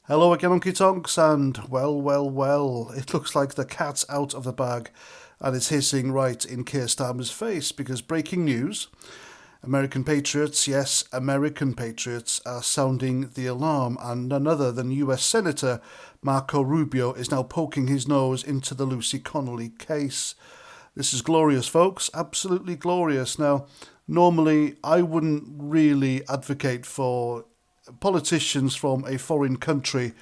Hello again, Unky Tonks, and well, it looks like the cat's out of the bag and it's hissing right in Keir Starmer's face because breaking news, American patriots, yes, American patriots, are sounding the alarm, and none other than US Senator Marco Rubio is now poking his nose into the Lucy Connolly case. This is glorious, folks, absolutely glorious. Now, normally I wouldn't really advocate for politicians from a foreign country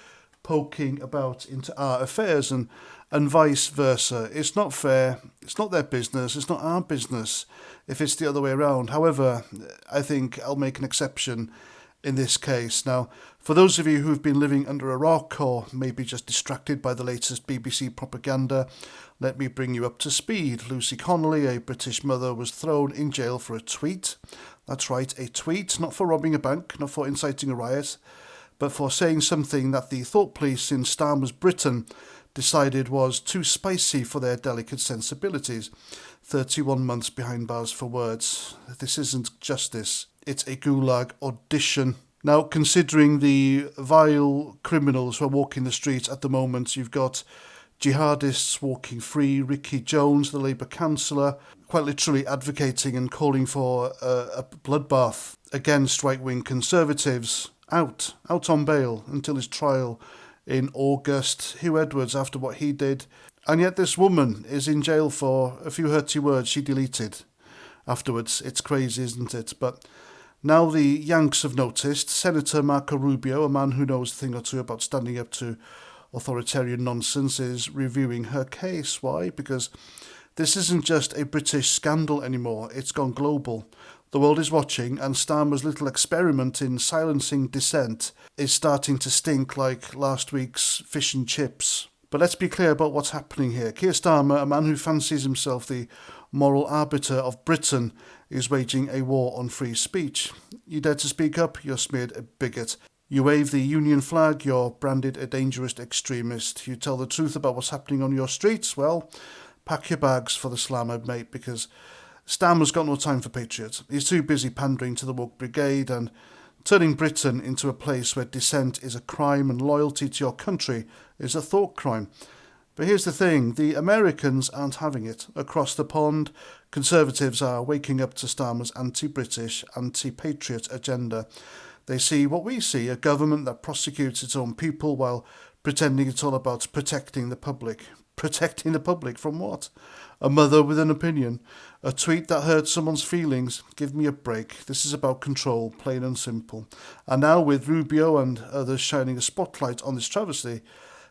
poking about into our affairs and vice versa. It's not fair. It's not their business. It's not our business if it's the other way around. However, I think I'll make an exception in this case. Now, for those of you who've been living under a rock or maybe just distracted by the latest BBC propaganda, let me bring you up to speed. Lucy Connolly, a British mother, was thrown in jail for a tweet. That's right, a tweet, not for robbing a bank, not for inciting a riot, but for saying something that the thought police in Starmer's Britain decided was too spicy for their delicate sensibilities. 31 months behind bars for words. This isn't justice. It's a gulag audition. Now, considering the vile criminals who are walking the streets at the moment, you've got jihadists walking free, Ricky Jones, the Labour councillor, quite literally advocating and calling for a bloodbath against right-wing conservatives, out on bail until his trial in August. Hugh Edwards, after what he did. And yet this woman is in jail for a few hurty words she deleted afterwards. It's crazy, isn't it? But now the Yanks have noticed. Senator Marco Rubio, a man who knows a thing or two about standing up to authoritarian nonsense, is reviewing her case. Why? Because this isn't just a British scandal anymore. It's gone global. The world is watching, and Starmer's little experiment in silencing dissent is starting to stink like last week's fish and chips. But let's be clear about what's happening here. Keir Starmer, a man who fancies himself the moral arbiter of Britain, is waging a war on free speech. You dare to speak up, you're smeared a bigot. You wave the Union flag, you're branded a dangerous extremist. You tell the truth about what's happening on your streets, well, pack your bags for the slammer, mate, because Starmer's got no time for patriots. He's too busy pandering to the woke brigade and turning Britain into a place where dissent is a crime and loyalty to your country is a thought crime. But here's the thing, the Americans aren't having it. Across the pond, Conservatives are waking up to Starmer's anti-British, anti-patriot agenda. They see what we see, a government that prosecutes its own people while pretending it's all about protecting the public. Protecting the public from what? A mother with an opinion. A tweet that hurts someone's feelings. Give me a break. This is about control, plain and simple. And now with Rubio and others shining a spotlight on this travesty,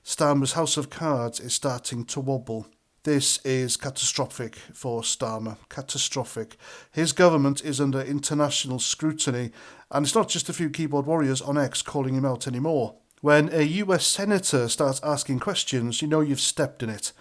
Starmer's house of cards is starting to wobble. This is catastrophic for Starmer. Catastrophic. His government is under international scrutiny, and it's not just a few keyboard warriors on X calling him out anymore. When a US senator starts asking questions, you know you've stepped in it.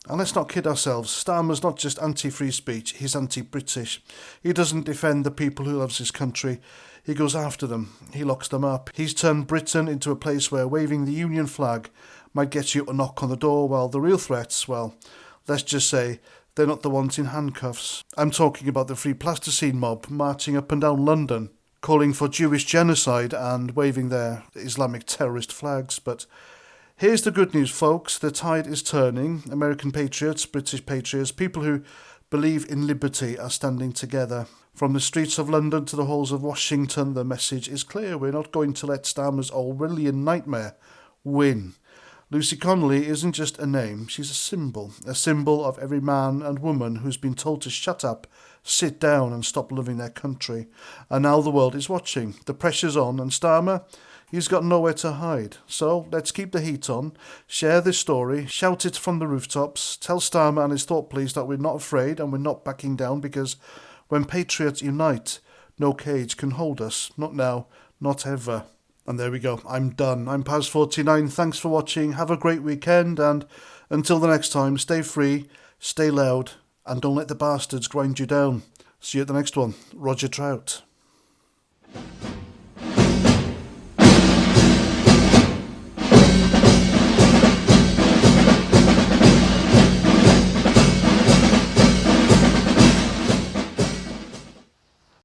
And let's not kid ourselves, Starmer's not just anti-free speech, he's anti-British. He doesn't defend the people who loves his country, he goes after them, he locks them up. He's turned Britain into a place where waving the Union flag might get you a knock on the door, while the real threats, well, let's just say they're not the ones in handcuffs. I'm talking about the Free Plasticine mob marching up and down London, calling for Jewish genocide and waving their Islamic terrorist flags. But here's the good news, folks. The tide is turning. American patriots, British patriots, people who believe in liberty are standing together. From the streets of London to the halls of Washington, the message is clear. We're not going to let Starmer's Orwellian nightmare win. Lucy Connolly isn't just a name, she's a symbol of every man and woman who's been told to shut up, sit down and stop loving their country. And now the world is watching. The pressure's on, and Starmer, he's got nowhere to hide. So let's keep the heat on, share this story, shout it from the rooftops, tell Starmer and his thought police that we're not afraid and we're not backing down, because when patriots unite, no cage can hold us. Not now, not ever. And there we go. I'm done. I'm Paz49. Thanks for watching. Have a great weekend. And until the next time, stay free, stay loud, and don't let the bastards grind you down. See you at the next one. Roger Trout.